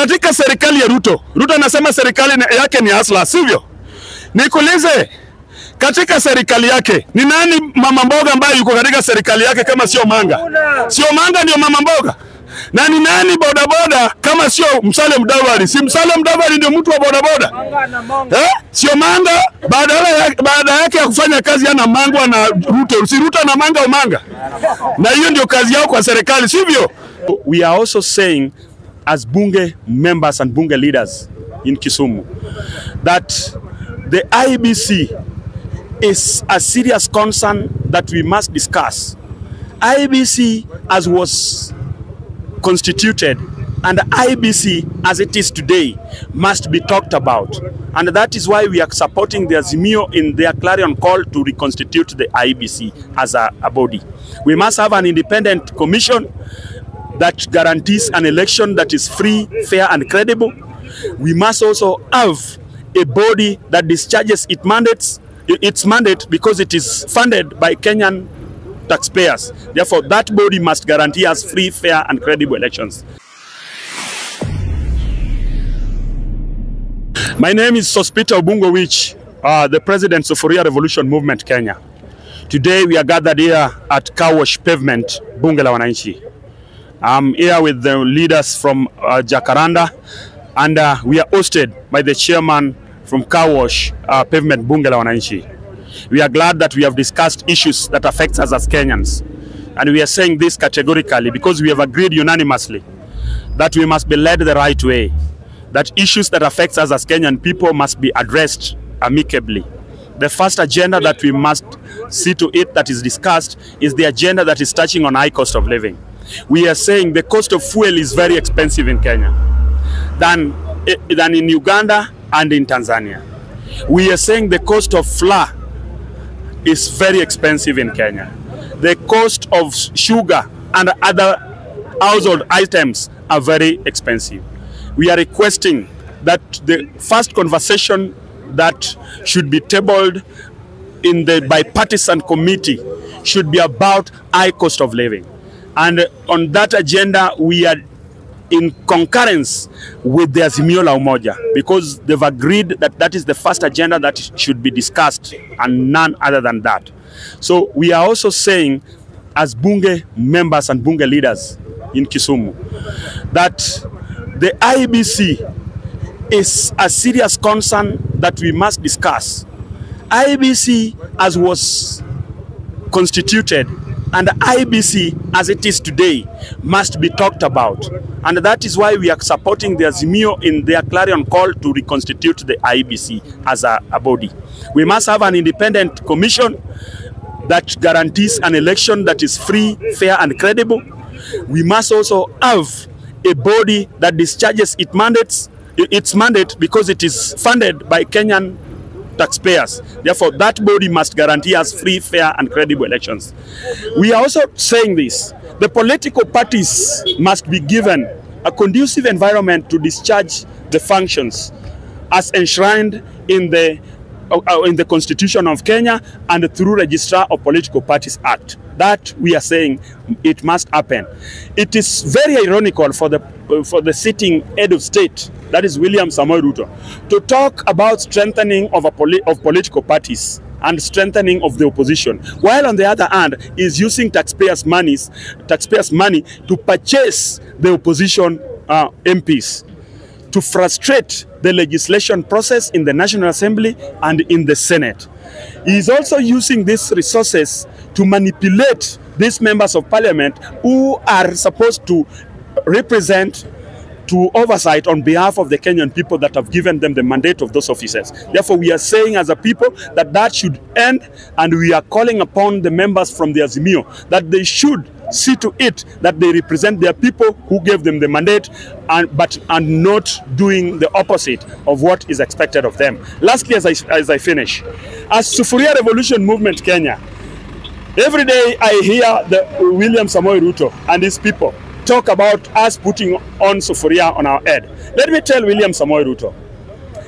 katika serikali ya Ruto anasema serikali yake ni asla, sivyo? Nikuulize, katika serikali yake ni nani mama mboga ambaye yuko katika serikali yake kama sio Omanga? Sio Omanga ndio mama mboga. Na ni nani bodaboda kama sio Mudavadi? Si Mudavadi ndio mtu wa bodaboda? Sio Omanga. Baada yake ya kufanya kazi ana mangwa na Ruto. Si Ruto na manga Omanga. Na hiyo ndio kazi yao kwa serikali, sivyo? We are also saying as bunge members and bunge leaders in Kisumu that the IBC is a serious concern that we must discuss. IBC as was constituted and IBC as it is today must be talked about, and that is why we are supporting the Azimio in their clarion call to reconstitute the IBC as a body. We must have an independent commission that guarantees an election that is free, fair and credible. We must also have a body that discharges its mandate because it is funded by Kenyan taxpayers. Therefore, that body must guarantee us free, fair and credible elections. My name is Sospita Obungowich, the President of Sufuria Revolution Movement Kenya. Today we are gathered here at Car Wash Pavement, Bunge la Wananchi. I'm here with the leaders from Jacaranda, and we are hosted by the chairman from Car Wash Pavement, Bunge la Wananchi. We are glad that we have discussed issues that affect us as Kenyans. And we are saying this categorically because we have agreed unanimously that we must be led the right way. That issues that affect us as Kenyan people must be addressed amicably. The first agenda that we must see to it that is discussed is the agenda that is touching on high cost of living. We are saying the cost of fuel is very expensive in Kenya than in Uganda and in Tanzania. We are saying the cost of flour is very expensive in Kenya. The cost of sugar and other household items are very expensive. We are requesting that the first conversation that should be tabled in the bipartisan committee should be about high cost of living. And on that agenda, we are in concurrence with the Azimio la Umoja because they've agreed that that is the first agenda that should be discussed and none other than that. So we are also saying as bunge members and bunge leaders in Kisumu that the IBC is a serious concern that we must discuss. IBC as was constituted and IBC as it is today must be talked about. And that is why we are supporting the Azimio in their clarion call to reconstitute the IBC as a body. We must have an independent commission that guarantees an election that is free, fair and credible. We must also have a body that discharges its mandate because it is funded by Kenyan taxpayers. Therefore, that body must guarantee us free, fair and credible elections. We are also saying this. The political parties must be given a conducive environment to discharge the functions as enshrined in the Constitution of Kenya and through Registrar of Political Parties Act. That we are saying it must happen. It is very ironical for the sitting head of state, that is William Samoei Ruto, to talk about strengthening of political parties and strengthening of the opposition, while on the other hand is using taxpayers' money to purchase the opposition MPs, to frustrate the legislation process in the National Assembly and in the Senate. He is also using these resources to manipulate these members of parliament who are supposed to represent, to oversight on behalf of the Kenyan people that have given them the mandate of those officers. Therefore, we are saying as a people that that should end, and we are calling upon the members from the Azimio that they should see to it that they represent their people who gave them the mandate and not doing the opposite of what is expected of them. Lastly, as I finish, as Sufuria Revolution Movement Kenya, every day I hear the William Samoei Ruto and his people talk about us putting on sufuria on our head. Let me tell William Samoei Ruto,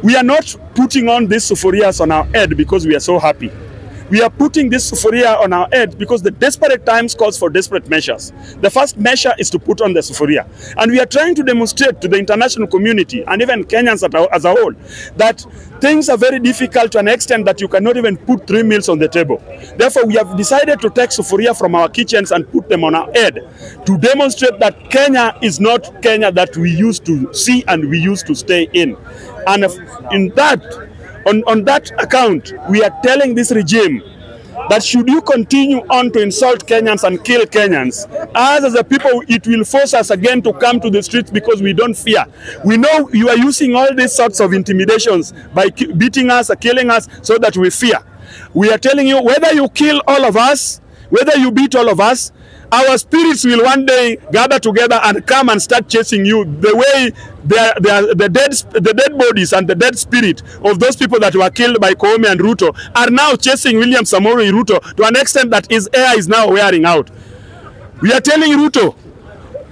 we are not putting on these sufurias on our head because we are so happy. We are putting this sufuria on our head because the desperate times calls for desperate measures. The first measure is to put on the sufuria. And we are trying to demonstrate to the international community and even Kenyans as a whole that things are very difficult to an extent that you cannot even put 3 meals on the table. Therefore, we have decided to take sufuria from our kitchens and put them on our head to demonstrate that Kenya is not Kenya that we used to see and we used to stay in. And on that account, we are telling this regime that should you continue on to insult Kenyans and kill Kenyans, us as a people, it will force us again to come to the streets because we don't fear. We know you are using all these sorts of intimidations by beating us or killing us so that we fear. We are telling you, whether you kill all of us, whether you beat all of us, our spirits will one day gather together and come and start chasing you the way the dead bodies and the dead spirit of those people that were killed by Koome and Ruto are now chasing William Samoei Ruto to an extent that his hair is now wearing out. We are telling Ruto,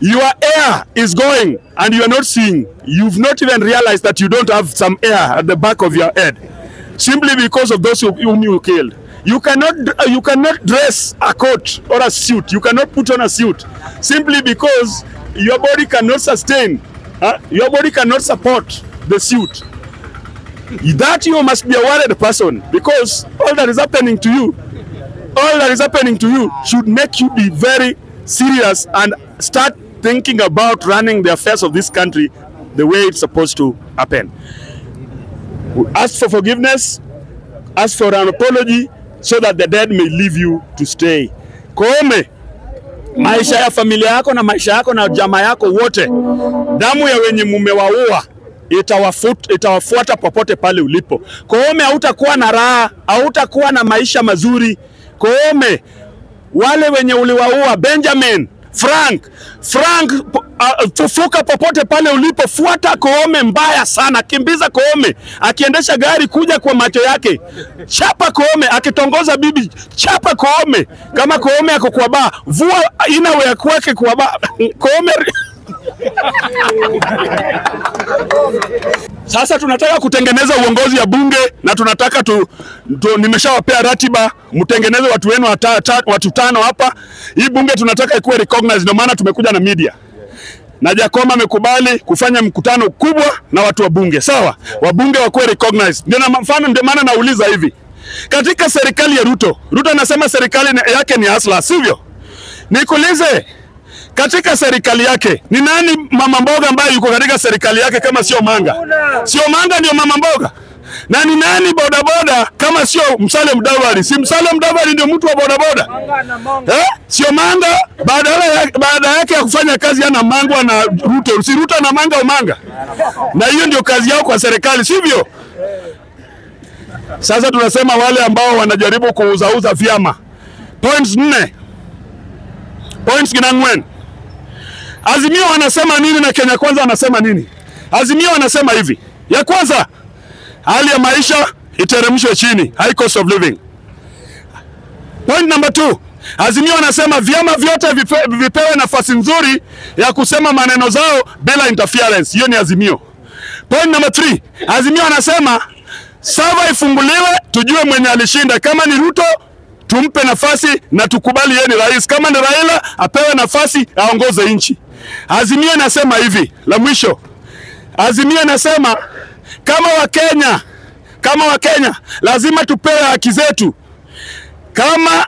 your hair is going and you are not seeing. You've not even realized that you don't have some hair at the back of your head simply because of those whom you killed. You cannot dress a coat or a suit. You cannot put on a suit simply because your body cannot sustain. Your body cannot support the suit. That you must be a worried person because all that is happening to you, should make you be very serious and start thinking about running the affairs of this country the way it's supposed to happen. Ask for forgiveness, ask for an apology, so that the dead may leave you to stay. Koome, maisha ya familia yako na maisha yako na jamaa yako wote, damu ya wenye mumewaua itawafuata popote pale ulipo. Koome, hautakuwa na raha, hautakuwa na maisha mazuri. Koome, wale wenye uliwaua, Benjamin, Frank, fufuka popote pale ulipo, fuata Koome mbaya sana, kimbiza Koome, akiendesha gari kuja kwa macho yake, chapa Koome, akitongoza bibi, chapa Koome, kama Koome ako kwa baa, vua inawe ya kwake kwa baa, Koome. Sasa tunataka kutengeneza uongozi ya bunge na tunataka nimeshawapea ratiba, mtengeneze watu wenu watu 5 hapa. Hii bunge tunataka ikuwe recognized, ndio maana tumekuja na media. Na Jakoma amekubali kufanya mkutano kubwa na watu wa bunge. Sawa? Wabunge wakuwe recognized. Ndio na mfano, ndio maana nauliza hivi. Katika serikali ya Ruto anasema serikali yake ni asla, sivyo? Nikuulize, katika serikali yake ni nani mama mboga ambaye yuko katika serikali yake kama sio Omanga? Sio Omanga ndio mama mboga. Na ni nani bodaboda kama sio Mudavadi? Si Mudavadi ndio mtu wa bodaboda? Sio Omanga, baada yake ya kufanya kazi ana mangwa na Ruto. Si Ruto na Omanga. Na hiyo ndio kazi yao kwa serikali, sivyo? Sasa tunasema wale ambao wanajaribu kuuzauza vyama. Points 4. Points kinangwen. Azimio wanasema nini na Kenya Kwanza wanasema nini? Azimio wanasema hivi. Ya kwanza, hali ya maisha iteremshwe chini, high cost of living. Point number 2, Azimio wanasema vyama vyote vipewe nafasi nzuri ya kusema maneno zao bila interference. Hiyo ni Azimio. Point number 3, Azimio wanasema sava ifunguliwe tujue mwenye alishinda. Kama ni Ruto, tumpe nafasi na tukubali yeye ni rais. Kama ni Raila, apewe nafasi aongoze nchi. Azimio nasema hivi, la mwisho. Azimio nasema kama Wakenya lazima tupewe haki zetu. Kama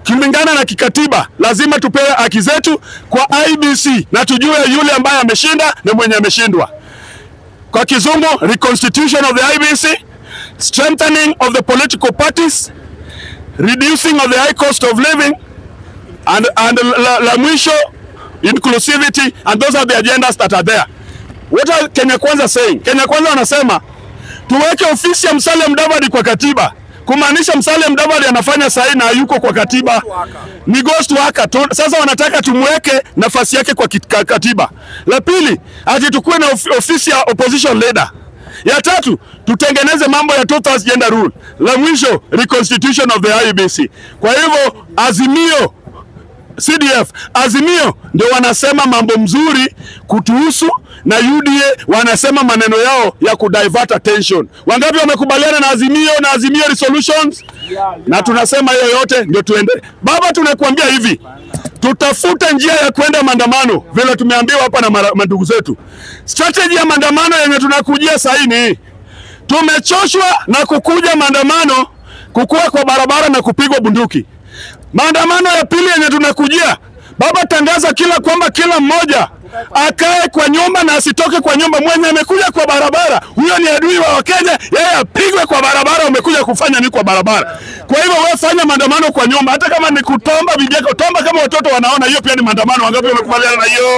kulingana na kikatiba lazima tupewe haki zetu kwa IBC na tujue yule ambaye ameshinda na mwenye ameshindwa. Kwa kizungu, reconstitution of the IBC, strengthening of the political parties, reducing of the high cost of living, and la mwisho, inclusivity, and those are the agendas that are there. What are Kenya Kwanza saying? Kenya Kwanza wanasema tuweke ofisi ya Musalia Mudavadi kwa katiba. Kumaanisha Musalia Mudavadi anafanya sahi na hayuko kwa katiba. Ni ghost worker. Sasa wanataka tumweke nafasi yake kwa katiba. La pili, ati tukue na ofisi ya opposition leader. Ya tatu, tutengeneze mambo ya total gender rule. La mwisho, reconstitution of the IBC. Kwa hivyo Azimio, CDF, Azimio ndio wanasema mambo mzuri kutuhusu na UDA wanasema maneno yao ya kudivert attention. Wangapi wamekubaliana na Azimio resolutions? Na tunasema hiyo yote ndio tuende. Baba, tunakuambia hivi, tutafute njia ya kwenda maandamano vile tumeambiwa hapa na mandugu zetu. Strategy ya maandamano yenye tunakujia sasa ni tumechoshwa na kukuja maandamano, kukua kwa barabara na kupigwa bunduki. Maandamano ya pili yenye tunakujia, baba, tangaza kwamba kila mmoja akae kwa nyumba na asitoke kwa nyumba. Mwenye amekuja kwa barabara, huyo ni adui wa Wakenya, yeye apigwe kwa barabara. Umekuja kufanya ni kwa barabara. Kwa hivyo wewe fanya maandamano kwa nyumba, hata kama ni kutomba bibi yako, tomba kama watoto wanaona, hiyo pia ni maandamano. Wangapi wamekubaliana na hiyo?